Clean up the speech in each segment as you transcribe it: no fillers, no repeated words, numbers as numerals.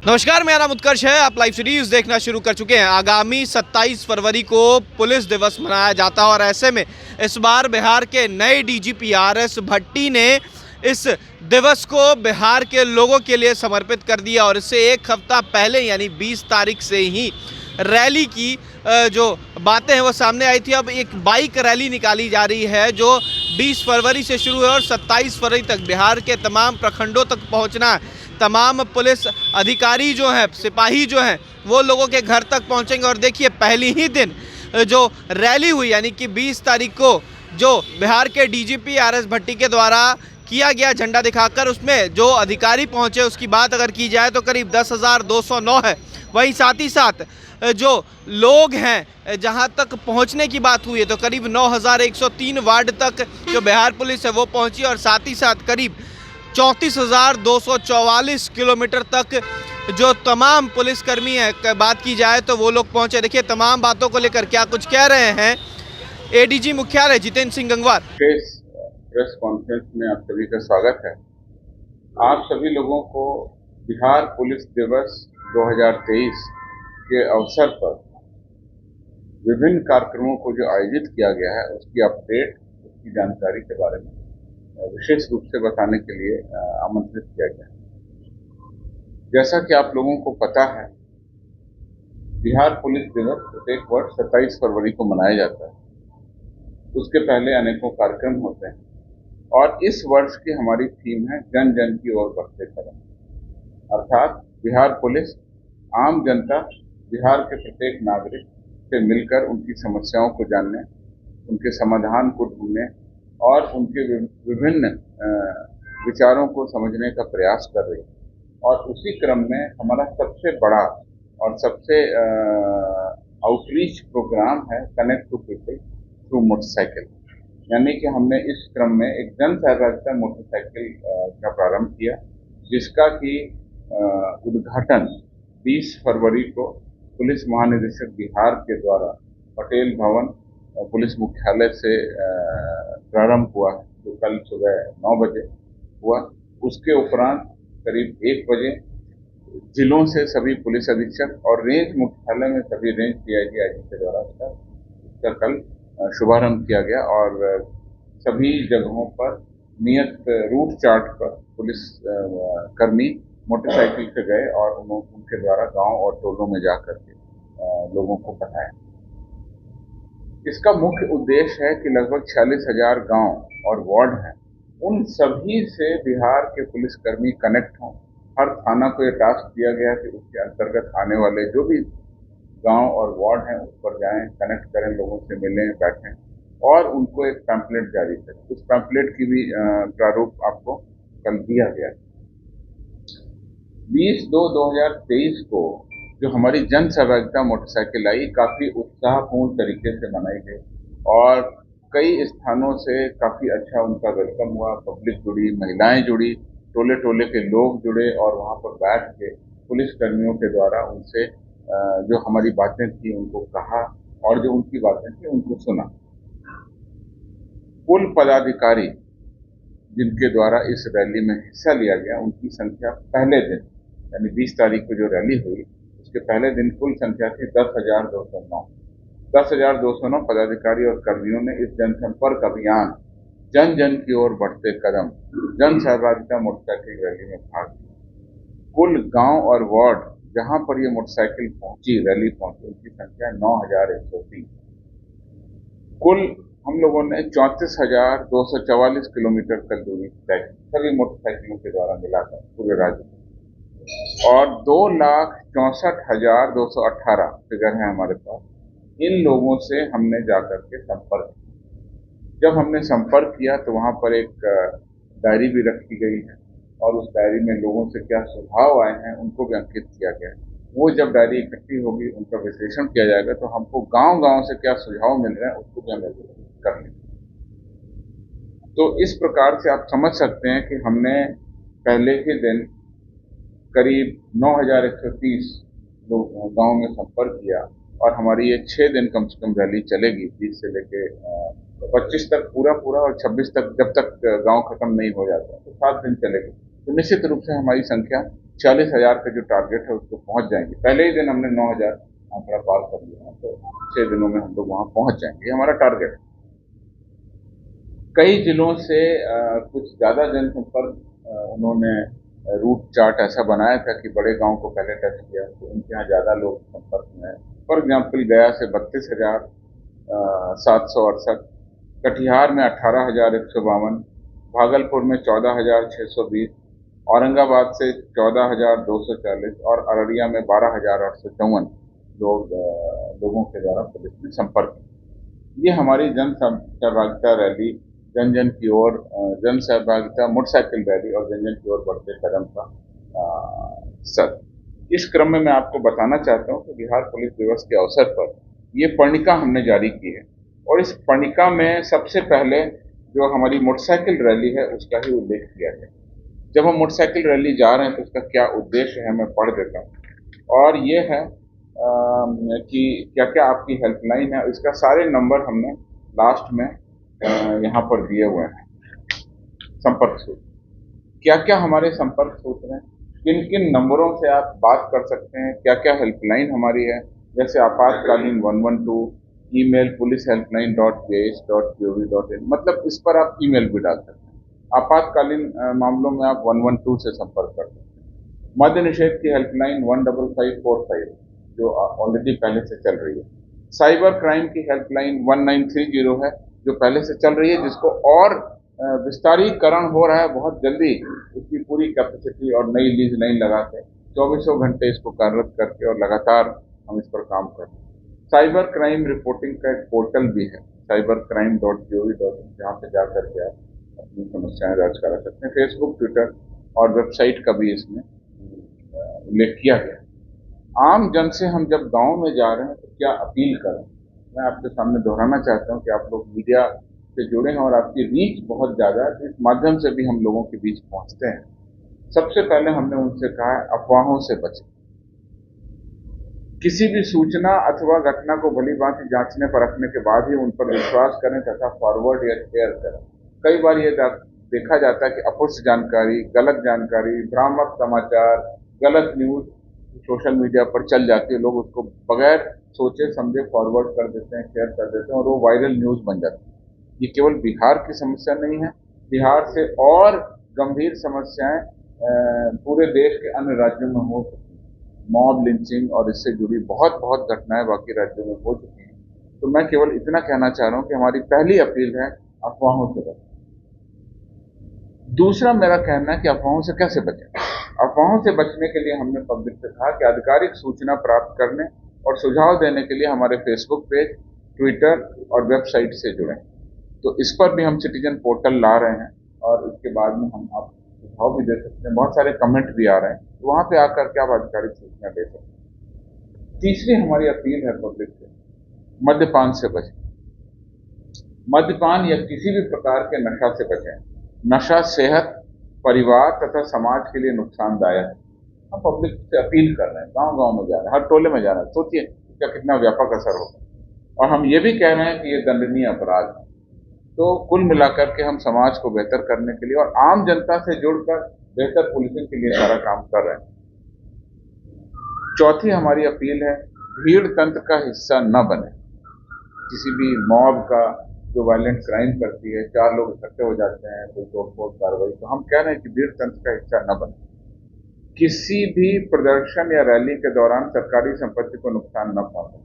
नमस्कार, मेरा नाम उत्कर्ष है। आप लाइव सीरीज देखना शुरू कर चुके हैं। आगामी 27 फरवरी को पुलिस दिवस मनाया जाता है और ऐसे में इस बार बिहार के नए डीजीपी आर.एस. भट्टी ने इस दिवस को बिहार के लोगों के लिए समर्पित कर दिया और इससे एक हफ्ता पहले यानी 20 तारीख से ही रैली की जो बातें हैं वो सामने आई थी। अब एक बाइक रैली निकाली जा रही है जो 20 फरवरी से शुरू है और 27 फरवरी तक बिहार के तमाम प्रखंडों तक पहुंचना है। तमाम पुलिस अधिकारी जो हैं, सिपाही जो हैं, वो लोगों के घर तक पहुंचेंगे। और देखिए, पहली ही दिन जो रैली हुई यानी कि 20 तारीख को जो बिहार के डीजीपी आर.एस. भट्टी के द्वारा किया गया झंडा दिखाकर, उसमें जो अधिकारी पहुंचे उसकी बात अगर की जाए तो करीब 10,209 है। वहीं साथ ही साथ जो लोग हैं, जहां तक पहुंचने की बात हुई है तो करीब 9,103 वार्ड तक जो बिहार पुलिस है वो पहुंची और साथ ही साथ करीब 34,244 किलोमीटर तक जो तमाम पुलिसकर्मी है बात की जाए तो वो लोग पहुंचे। देखिए, तमाम बातों को लेकर क्या कुछ कह रहे हैं एडीजी मुख्यालय जितेंद्र सिंह गंगवार। प्रेस कॉन्फ्रेंस में आप सभी का स्वागत है। आप सभी लोगों को बिहार पुलिस दिवस 2023 के अवसर पर विभिन्न कार्यक्रमों को जो आयोजित किया गया है उसकी अपडेट, उसकी जानकारी के बारे में विशेष रूप से बताने के लिए आमंत्रित किया गया है। जैसा कि आप लोगों को पता है, बिहार पुलिस दिवस प्रत्येक वर्ष 27 फरवरी को मनाया जाता है। उसके पहले अनेकों कार्यक्रम होते हैं और इस वर्ष की हमारी थीम है जन जन की ओर बढ़ते कदम। अर्थात बिहार पुलिस आम जनता, बिहार के प्रत्येक नागरिक से मिलकर उनकी समस्याओं को जानने, उनके समाधान को ढूंढने और उनके विभिन्न विचारों को समझने का प्रयास कर रही है। और उसी क्रम में हमारा सबसे बड़ा और सबसे आउटरीच प्रोग्राम है connect to people through motorcycle. यानी कि हमने इस क्रम में एक जन सहभागिता मोटरसाइकिल का प्रारंभ किया, जिसका कि उद्घाटन 20 फरवरी को पुलिस महानिदेशक बिहार के द्वारा पटेल भवन पुलिस मुख्यालय से प्रारंभ हुआ है, जो कल सुबह 9 बजे हुआ। उसके उपरांत करीब 1 बजे जिलों से सभी पुलिस अधीक्षक और रेंज मुख्यालय में सभी रेंज डीआईजी के द्वारा उसका कल शुभारंभ किया गया और सभी जगहों पर नियत रूट चार्ट पर पुलिस कर्मी मोटरसाइकिल से गए और उनके द्वारा गांव और टोलों में जाकर के लोगों को बताया। इसका मुख्य उद्देश्य है कि लगभग 46,000 गांव और वार्ड हैं, उन सभी से बिहार के पुलिसकर्मी कनेक्ट हों। हर थाना को यह टास्क दिया गया कि उसके अंतर्गत आने वाले जो भी गांव और वार्ड हैं उस पर जाएं, कनेक्ट करें, लोगों से मिलें, बैठें और उनको एक पैम्पलेट जारी करें। उस पैम्पलेट की भी प्रारूप आपको कल दिया गया। 20/2/2023 को जो हमारी जन सहभागिता मोटरसाइकिल आई, काफी उत्साहपूर्ण तरीके से मनाई गई और कई स्थानों से काफी अच्छा उनका वेलकम हुआ। पब्लिक जुड़ी, महिलाएं जुड़ी, टोले टोले के लोग जुड़े और वहां पर बैठ के पुलिस कर्मियों के द्वारा उनसे जो हमारी बातें थी उनको कहा और जो उनकी बातें थी उनको सुना। कुल पदाधिकारी जिनके द्वारा इस रैली में हिस्सा लिया गया, उनकी संख्या पहले दिन यानी 20 तारीख को जो रैली हुई उसके पहले दिन कुल संख्या थी 10,209। 10,209 पदाधिकारी और कर्मियों ने इस जनसंपर्क अभियान जन जन की ओर बढ़ते कदम जन सहभागिता मोटरसाइकिल रैली में भाग लिया। कुल गांव और वार्ड जहां पर ये मोटरसाइकिल पहुंची, रैली पहुंची, उनकी संख्या 9,103। कुल हम लोगों ने 34,244 किलोमीटर तक दूरी तय की, सभी मोटरसाइकिलों के द्वारा मिलाकर पूरे राज्य में। और 2,64,218 फिगर है हमारे पास। इन लोगों से हमने जाकर के संपर्क किया। जब हमने संपर्क किया तो वहां पर एक डायरी भी रखी गई है और उस डायरी में लोगों से क्या सुझाव आए हैं उनको भी अंकित किया गया है। वो जब डायरी इकट्ठी होगी, उनका विश्लेषण किया जाएगा तो हमको गांव गांव से क्या सुझाव मिल रहे हैं उसको भी हमें कर लेंगे। तो इस प्रकार से आप समझ सकते हैं कि हमने पहले ही दिन करीब 9,130 लोग गांव में संपर्क किया और हमारी ये 6 दिन कम से कम रैली चलेगी, 20 से लेके 25 तक पूरा और 26 तक, जब तक गांव खत्म नहीं हो जाता तो 7 दिन चलेगी। तो निश्चित रूप से हमारी संख्या 40,000 का जो टारगेट है उसको पहुंच जाएंगे। पहले ही दिन हमने 9,000 आंकड़ा पार कर लिया, तो 6 दिनों में हम लोग वहां पहुंच जाएंगे, ये हमारा टारगेट है। कई जिलों से कुछ ज्यादा जनसंपर्क उन्होंने रूट चार्ट ऐसा बनाया था कि बड़े गांव को पहले टच किया, तो उनके यहाँ ज्यादा लोग संपर्क में हैं। फॉर एग्जाम्पल गया से 32,768, कटिहार में 18,152, भागलपुर में 14,620, औरंगाबाद से 14,240 और अररिया में 12,854 लोगों के द्वारा पुलिस ने संपर्क किया। ये हमारी जन सहभागिता रैली, जन जन की ओर जन सहभागिता मोटरसाइकिल रैली और जन जन की ओर बढ़ते कदम का सर। इस क्रम में मैं आपको बताना चाहता हूं कि बिहार पुलिस दिवस के अवसर पर ये पर्णिका हमने जारी की है, और इस पर्णिका में सबसे पहले जो हमारी मोटरसाइकिल रैली है उसका ही उल्लेख किया गया। जब हम मोटरसाइकिल रैली जा रहे हैं तो उसका क्या उद्देश्य है मैं पढ़ देता हूँ, और ये है कि क्या क्या आपकी हेल्पलाइन है। इसका सारे नंबर हमने लास्ट में यहाँ पर दिए हुए हैं। संपर्क सूत्र, क्या क्या हमारे संपर्क सूत्र हैं, किन किन नंबरों से आप बात कर सकते हैं, क्या क्या हेल्पलाइन हमारी है, जैसे आपातकालीन 112, ईमेल policehelpline.jh.gov.in, मतलब इस पर आप ईमेल भी डाल सकते हैं। आपातकालीन मामलों में आप 112 से संपर्क कर सकते हैं। मद्य निषेध की हेल्पलाइन 15545 जो ऑलरेडी पहले से चल रही है। साइबर क्राइम की हेल्पलाइन 1930 है जो पहले से चल रही है, जिसको और विस्तारीकरण हो रहा है बहुत जल्दी। उसकी पूरी कैपेसिटी और नई लीज लाइन लगा के 24 घंटे इसको कार्यरत करके और लगातार हम इस पर काम कर रहे हैं। साइबर क्राइम रिपोर्टिंग का एक पोर्टल भी है, cybercrime.gov.in, जहाँ पे जाकर के आप अपनी समस्याएं दर्ज करा सकते हैं। फेसबुक, ट्विटर और वेबसाइट का भी इसमें उल्लेख किया गया। आम जन से हम जब गांव में जा रहे हैं तो क्या अपील करें, मैं आपके सामने दोहराना चाहता हूं कि आप लोग मीडिया से जुड़े हैं और आपकी रीच बहुत ज्यादा है, इस माध्यम से भी हम लोगों के बीच पहुंचते हैं। सबसे पहले हमने उनसे कहा है अफवाहों से बचें। किसी भी सूचना अथवा घटना को भली भांति जांचने परखने के बाद ही उन पर विश्वास करें तथा फॉरवर्ड या शेयर करें। कई बार ये देखा जाता है कि अपुष्ट जानकारी, गलत जानकारी, भ्रामक समाचार, गलत न्यूज सोशल मीडिया पर चल जाती है, लोग उसको बगैर सोचे समझे फॉरवर्ड कर देते हैं, शेयर कर देते हैं और वो वायरल न्यूज बन जाती है। ये केवल बिहार की समस्या नहीं है, बिहार से और गंभीर समस्याएं पूरे देश के अन्य राज्यों में हो सकती हैं। मॉब लिंचिंग और इससे जुड़ी बहुत बहुत घटनाएं बाकी राज्यों में हो चुकी हैं। तो मैं केवल इतना कहना चाह रहा हूं कि हमारी पहली अपील है अफवाहों से बचें। दूसरा मेरा कहना है कि अफवाहों से कैसे बचें। अफवाहों से बचने के लिए हमने पब्लिक से कहा कि आधिकारिक सूचना प्राप्त करने और सुझाव देने के लिए हमारे फेसबुक पेज, ट्विटर और वेबसाइट से जुड़ें। तो इस पर भी हम सिटीजन पोर्टल ला रहे हैं और इसके बाद में हम आप सुझाव भी दे सकते हैं। बहुत सारे कमेंट भी आ रहे हैं, तो वहां पे आकर के आप आधिकारिक सूचना दे सकते हैं। तीसरी हमारी अपील है पब्लिक से, मद्यपान से बचें। मद्यपान या किसी भी प्रकार के नशा से बचें। नशा सेहत, परिवार तथा समाज के लिए नुकसानदायक है। हम पब्लिक से अपील कर रहे हैं, गांव गांव में जा रहे हैं, हर टोले में जा रहे हैं। सोचिए इसका कितना व्यापक असर होगा। और हम ये भी कह रहे हैं कि ये दंडनीय अपराध है। तो कुल मिलाकर के हम समाज को बेहतर करने के लिए और आम जनता से जुड़कर बेहतर पुलिसिंग के लिए सारा काम कर रहे हैं। चौथी हमारी अपील है, भीड़ तंत्र का हिस्सा न बने। किसी भी मॉब का जो वायलेंट क्राइम करती है, 4 लोग इकट्ठे हो जाते हैं, कोई तोड़फोड़ कार्रवाई, तो हम कह रहे हैं कि भीड़ तंत्र का हिस्सा न बने। किसी भी प्रदर्शन या रैली के दौरान सरकारी संपत्ति को नुकसान न पहुंचे।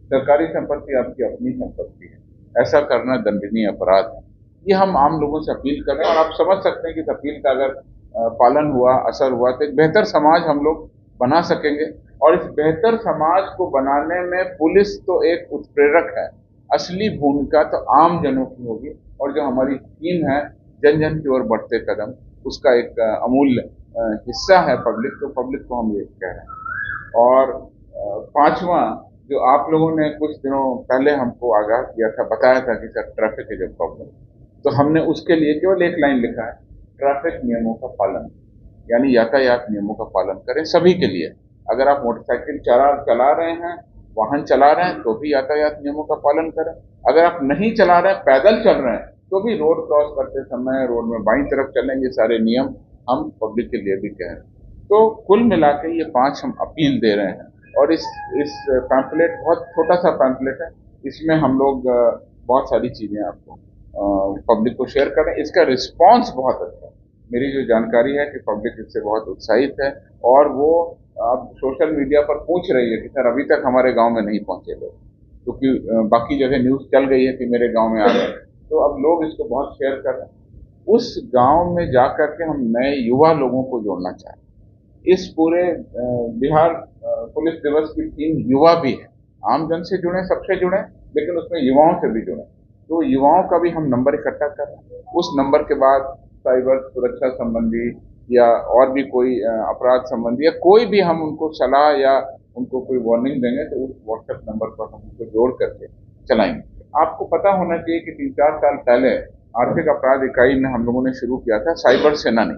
सरकारी संपत्ति आपकी अपनी संपत्ति है, ऐसा करना दंडनीय अपराध है। ये हम आम लोगों से अपील कर रहे हैं और आप समझ सकते हैं कि इस अपील का अगर पालन हुआ, असर हुआ, तो एक बेहतर समाज हम लोग बना सकेंगे। और इस बेहतर समाज को बनाने में पुलिस तो एक उत्प्रेरक है, असली भूमिका तो आम जनों की होगी। और जो हमारी टीम है जन जन की ओर बढ़ते कदम, उसका एक अमूल्य हिस्सा है पब्लिक। तो पब्लिक को हम ये कह रहे हैं। और पांचवा, जो आप लोगों ने कुछ दिनों पहले हमको आगाह किया था, बताया था कि सर ट्रैफिक है जो प्रॉब्लम, तो हमने उसके लिए केवल एक लाइन लिखा है, ट्रैफिक नियमों का पालन, यानी यातायात नियमों का पालन करें सभी के लिए। अगर आप मोटरसाइकिल चला रहे हैं, वाहन चला रहे हैं, तो भी यातायात नियमों का पालन करें। अगर आप नहीं चला रहे हैं, पैदल चल रहे हैं, तो भी रोड क्रॉस करते समय रोड में बाईं तरफ चलें। ये सारे नियम हम पब्लिक के लिए भी कह रहे हैं। तो कुल मिला के ये 5 हम अपील दे रहे हैं। और इस पैम्फलेट बहुत छोटा सा पैम्फलेट है, इसमें हम लोग बहुत सारी चीजें आपको पब्लिक को शेयर कर रहे हैं। इसका रिस्पांस बहुत अच्छा है। मेरी जो जानकारी है कि पब्लिक इससे बहुत उत्साहित है और वो अब सोशल मीडिया पर पूछ रही है कि सर अभी तक हमारे गांव में नहीं पहुंचे लोग, क्योंकि बाकी जगह न्यूज चल गई है कि मेरे गांव में आ गए, तो अब लोग इसको बहुत शेयर कर रहे हैं। उस गांव में जाकर के हम नए युवा लोगों को जोड़ना चाहते हैं। इस पूरे बिहार पुलिस दिवस की थीम युवा भी है। आम जन से जुड़े, सबसे जुड़े, लेकिन उसमें युवाओं से भी जुड़े। तो युवाओं का भी हम नंबर इकट्ठा कर रहे हैं। उस नंबर के बाद साइबर सुरक्षा संबंधी या और भी कोई अपराध संबंधी या कोई भी हम उनको सलाह या उनको कोई वार्निंग देंगे तो उस व्हाट्सएप नंबर पर हम उनको जोड़ करके चलाएंगे। आपको पता होना चाहिए कि 3-4 साल पहले आर्थिक अपराध इकाई में हम लोगों ने शुरू किया था साइबर सेनानी।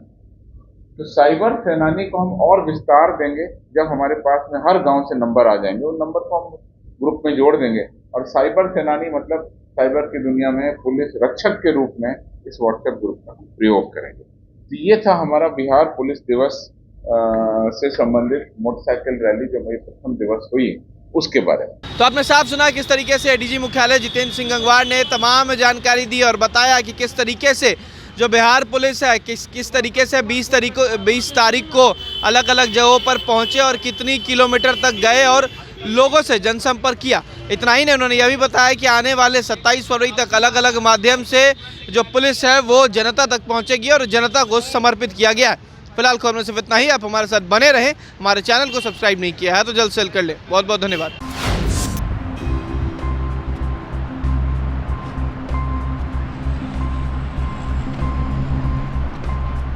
तो साइबर सेनानी को हम और विस्तार देंगे जब हमारे पास में हर गांव से नंबर आ जाएंगे। उन नंबर को हम ग्रुप में जोड़ देंगे और साइबर सेनानी मतलब साइबर की दुनिया में पुलिस रक्षक के रूप में इस व्हाट्सएप ग्रुप का प्रयोग करेंगे। तो ये था हमारा बिहार पुलिस दिवस से संबंधित मोटरसाइकिल रैली जो मेरी प्रथम दिवस हुई उसके बारे में। तो आपने साफ सुना किस तरीके से एडीजी मुख्यालय जितेंद्र सिंह गंगवार ने तमाम जानकारी दी और बताया कि किस तरीके से जो बिहार पुलिस है किस तरीके से 20 तारीख को अलग अलग जगहों पर पहुंचे और कितनी किलोमीटर तक गए और लोगों से जनसंपर्क किया। इतना ही नहीं, उन्होंने यह भी बताया कि आने वाले 27 फरवरी तक अलग अलग माध्यम से जो पुलिस है वो जनता तक पहुंचेगी और जनता को समर्पित किया गया है। फिलहाल खबर में सिर्फ इतना ही। आप हमारे साथ बने रहें। हमारे चैनल को सब्सक्राइब नहीं किया है तो जल्द से जल्द कर ले। बहुत बहुत धन्यवाद।